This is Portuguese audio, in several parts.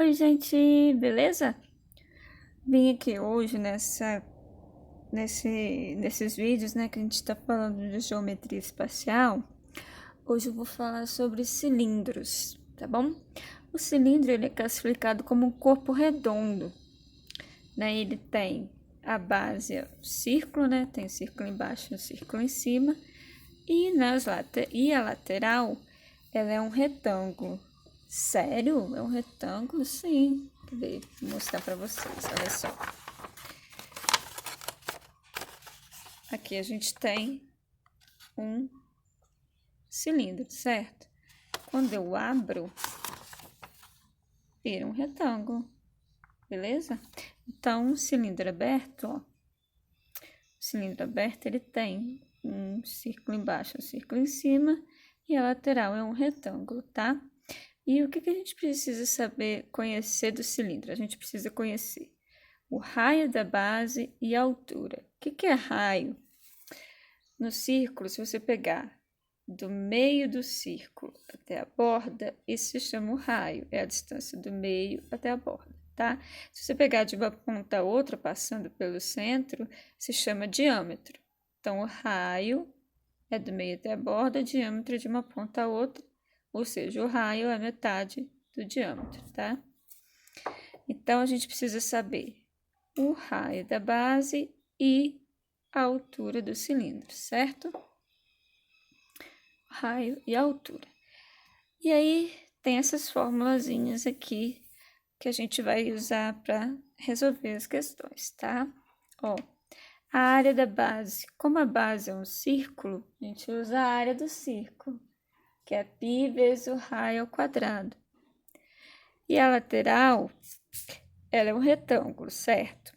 Oi, gente, beleza? Vim aqui hoje nesses vídeos, né, que a gente está falando de geometria espacial. Hoje eu vou falar sobre cilindros, tá bom? O cilindro ele é classificado como um corpo redondo, né? Ele tem a base, o círculo, né? Tem o círculo embaixo e o círculo em cima. E a lateral, ela é um retângulo. Sério? É um retângulo? Sim. Cadê? Vou mostrar para vocês, olha só. Aqui a gente tem um cilindro, certo? Quando eu abro, vira um retângulo, beleza? Então, o cilindro aberto, ó. O cilindro aberto, ele tem um círculo embaixo, um círculo em cima, e a lateral é um retângulo, tá? E o que a gente precisa saber, conhecer do cilindro? A gente precisa conhecer o raio da base e a altura. O que é raio? No círculo, se você pegar do meio do círculo até a borda, isso se chama o raio, é a distância do meio até a borda, tá? Se você pegar de uma ponta a outra, passando pelo centro, se chama diâmetro. Então, o raio é do meio até a borda, diâmetro de uma ponta a outra, ou seja, o raio é metade do diâmetro, tá? Então, a gente precisa saber o raio da base e a altura do cilindro, certo? Raio e altura. E aí, tem essas formulazinhas aqui que a gente vai usar para resolver as questões, tá? Ó, a área da base. Como a base é um círculo, a gente usa a área do círculo, que é π vezes o raio ao quadrado. E a lateral, ela é um retângulo, certo?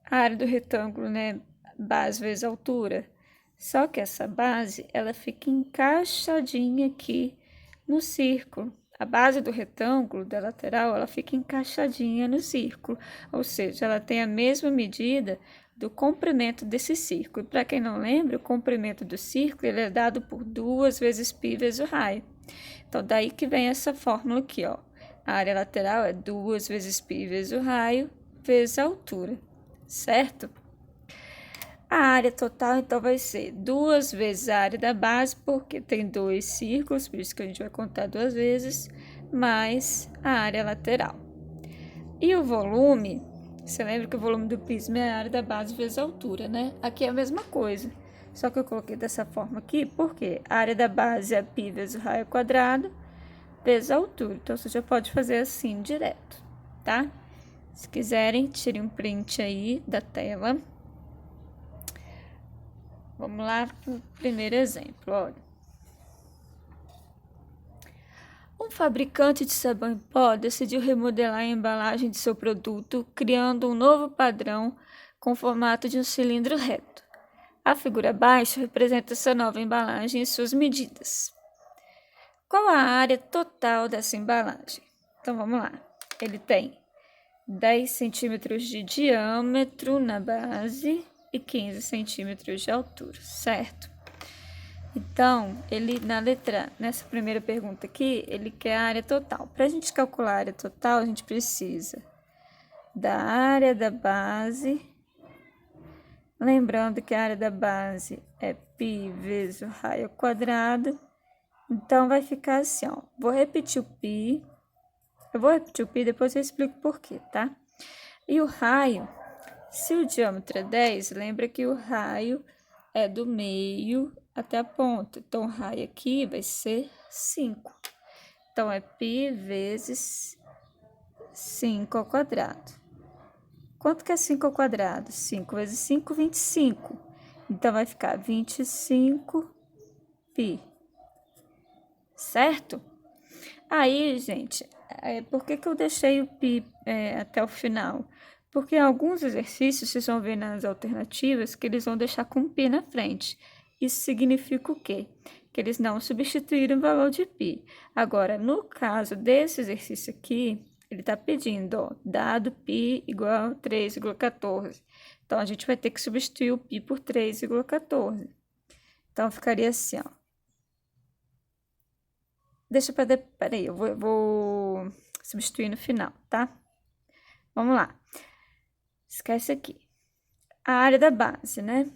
A área do retângulo, né, base vezes altura. Só que essa base, ela fica encaixadinha aqui no círculo. A base do retângulo, da lateral, ela fica encaixadinha no círculo. Ou seja, ela tem a mesma medida do comprimento desse círculo. Para quem não lembra, o comprimento do círculo ele é dado por 2 vezes π vezes o raio. Então, daí que vem essa fórmula aqui, ó. A área lateral é 2 vezes π vezes o raio vezes a altura, certo? A área total, então, vai ser 2 vezes a área da base, porque tem 2 círculos, por isso que a gente vai contar 2 vezes, mais a área lateral. E o volume, você lembra que o volume do prisma é a área da base vezes a altura, né? Aqui é a mesma coisa, só que eu coloquei dessa forma aqui, porque a área da base é π vezes o raio quadrado, vezes a altura. Então, você já pode fazer assim, direto, tá? Se quiserem, tire um print aí da tela. Vamos lá para o primeiro exemplo, olha. Um fabricante de sabão em pó decidiu remodelar a embalagem de seu produto, criando um novo padrão com o formato de um cilindro reto. A figura abaixo representa essa nova embalagem e suas medidas. Qual a área total dessa embalagem? Então, vamos lá. Ele tem 10 centímetros de diâmetro na base e 15 centímetros de altura, certo? Então, nessa primeira pergunta aqui, ele quer a área total. Para a gente calcular a área total, a gente precisa da área da base. Lembrando que a área da base é π vezes o raio ao quadrado. Então, vai ficar assim, ó. Vou repetir o π. Eu vou repetir o π, depois eu explico por quê, tá? E o raio, se o diâmetro é 10, lembra que o raio é do meio até a ponta. Então, o raio aqui vai ser 5. Então, é π vezes 5 ao quadrado. Quanto que é 5 ao quadrado? 5 vezes 5, 25. Então, vai ficar 25 π. Certo? Aí, gente, por que eu deixei o π até o final? Porque em alguns exercícios, vocês vão ver nas alternativas que eles vão deixar com π na frente. Isso significa o quê? Que eles não substituíram o valor de π. Agora, no caso desse exercício aqui, ele está pedindo, ó, dado π igual a 3,14. Então, a gente vai ter que substituir o π por 3,14. Então, ficaria assim, ó. Peraí, eu vou substituir no final, tá? Vamos lá. Esquece aqui. A área da base, né?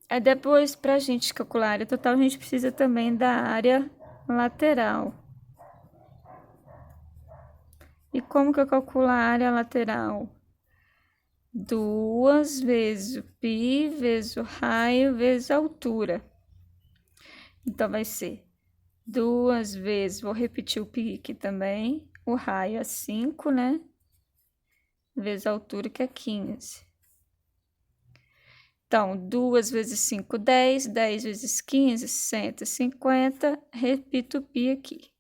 Aí depois, para a gente calcular a área total, a gente precisa também da área lateral. E como que eu calculo a área lateral? 2 vezes o π vezes o raio vezes a altura. Então, vai ser 2 vezes, vou repetir o π aqui também, o raio é 5, né? Vezes a altura, que é 15. Então, 2 vezes 5, 10. 10 vezes 15, 150. Repito o π aqui.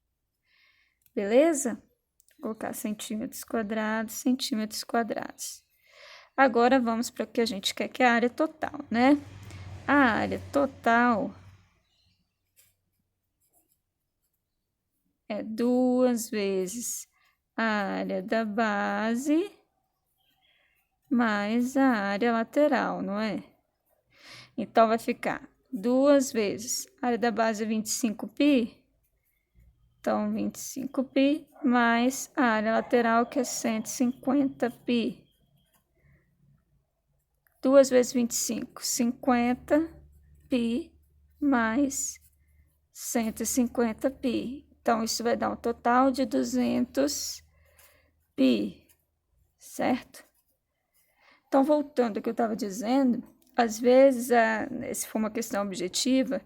Beleza? Vou colocar centímetros quadrados, centímetros quadrados. Agora, vamos para o que a gente quer, que é a área total, né? A área total é 2 vezes a área da base mais a área lateral, não é? Então, vai ficar 2 vezes a área da base é 25π. Então, 25π mais a área lateral, que é 150π. 2 vezes 25, 50π mais 150π. Então, isso vai dar um total de 200π, certo? Então, voltando ao que eu estava dizendo, às vezes, se for uma questão objetiva,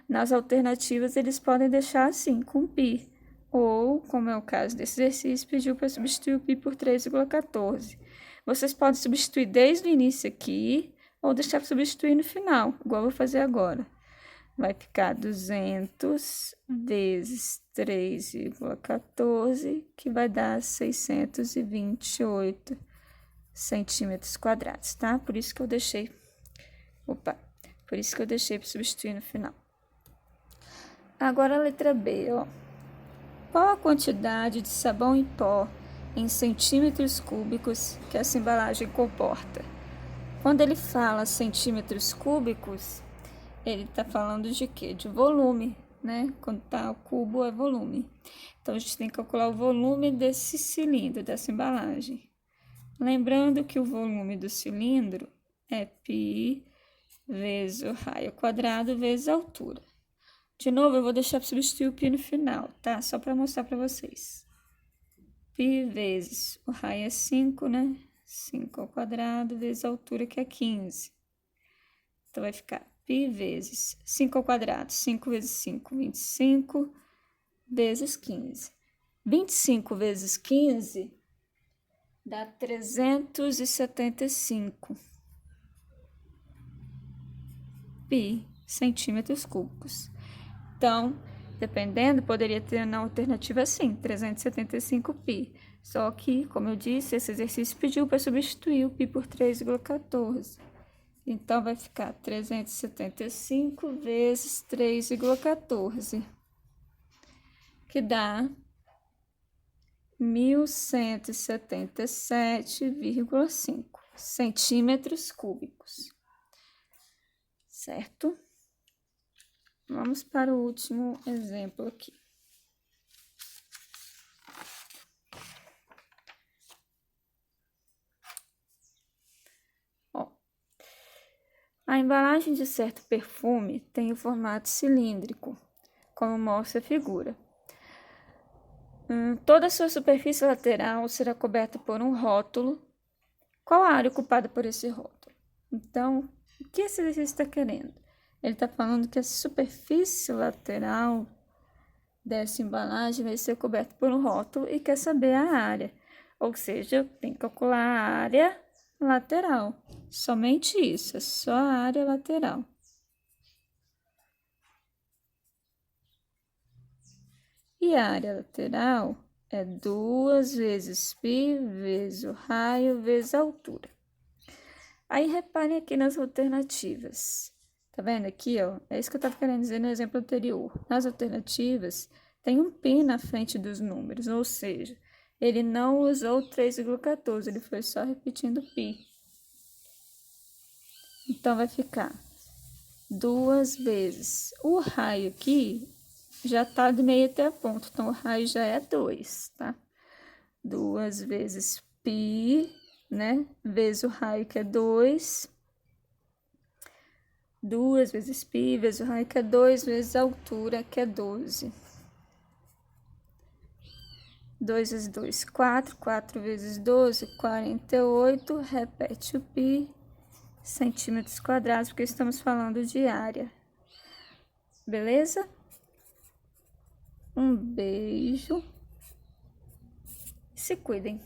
nas alternativas eles podem deixar assim, com π. Ou, como é o caso desse exercício, pediu para substituir o π por 3,14. Vocês podem substituir desde o início aqui, ou deixar para substituir no final, igual eu vou fazer agora. Vai ficar 200 vezes 3,14, que vai dar 628 centímetros quadrados, tá? Por isso que eu deixei para substituir no final. Agora a letra B, ó. Qual a quantidade de sabão em pó em centímetros cúbicos que essa embalagem comporta? Quando ele fala centímetros cúbicos, ele está falando de quê? De volume, né? Quando tá o cubo é volume. Então, a gente tem que calcular o volume desse cilindro, dessa embalagem. Lembrando que o volume do cilindro é π vezes o raio quadrado vezes a altura. De novo, eu vou deixar para substituir o π no final, tá? Só para mostrar para vocês. π vezes o raio é 5, né? 5 ao quadrado vezes a altura, que é 15. Então, vai ficar π vezes 5 ao quadrado. 5 vezes 5, 25 vezes 15. 25 vezes 15 dá 375 π centímetros cúbicos. Então, dependendo, poderia ter na alternativa sim, 375π. Só que, como eu disse, esse exercício pediu para substituir o π por 3,14. Então, vai ficar 375 vezes 3,14, que dá 1.177,5 centímetros cúbicos. Certo? Vamos para o último exemplo aqui. Ó, a embalagem de certo perfume tem o formato cilíndrico, como mostra a figura. Toda a sua superfície lateral será coberta por um rótulo. Qual a área ocupada por esse rótulo? Então, o que esse exercício está querendo? Ele está falando que a superfície lateral dessa embalagem vai ser coberta por um rótulo e quer saber a área. Ou seja, tem que calcular a área lateral. Somente isso, é só a área lateral. E a área lateral é 2 vezes π vezes o raio vezes a altura. Aí, reparem aqui nas alternativas. Tá vendo aqui, ó? É isso que eu estava querendo dizer no exemplo anterior. Nas alternativas, tem um π na frente dos números, ou seja, ele não usou 3,14, ele foi só repetindo π. Então, vai ficar 2 vezes. O raio aqui já tá de meio até a ponta, então o raio já é 2, tá? 2 vezes π, né? Vezes o raio, que é 2. 2 vezes π, vezes o raio, que é 2, vezes a altura, que é 12. 2 vezes 2, 4. 4 vezes 12, 48. Repete o π, centímetros quadrados, porque estamos falando de área. Beleza? Um beijo. Se cuidem.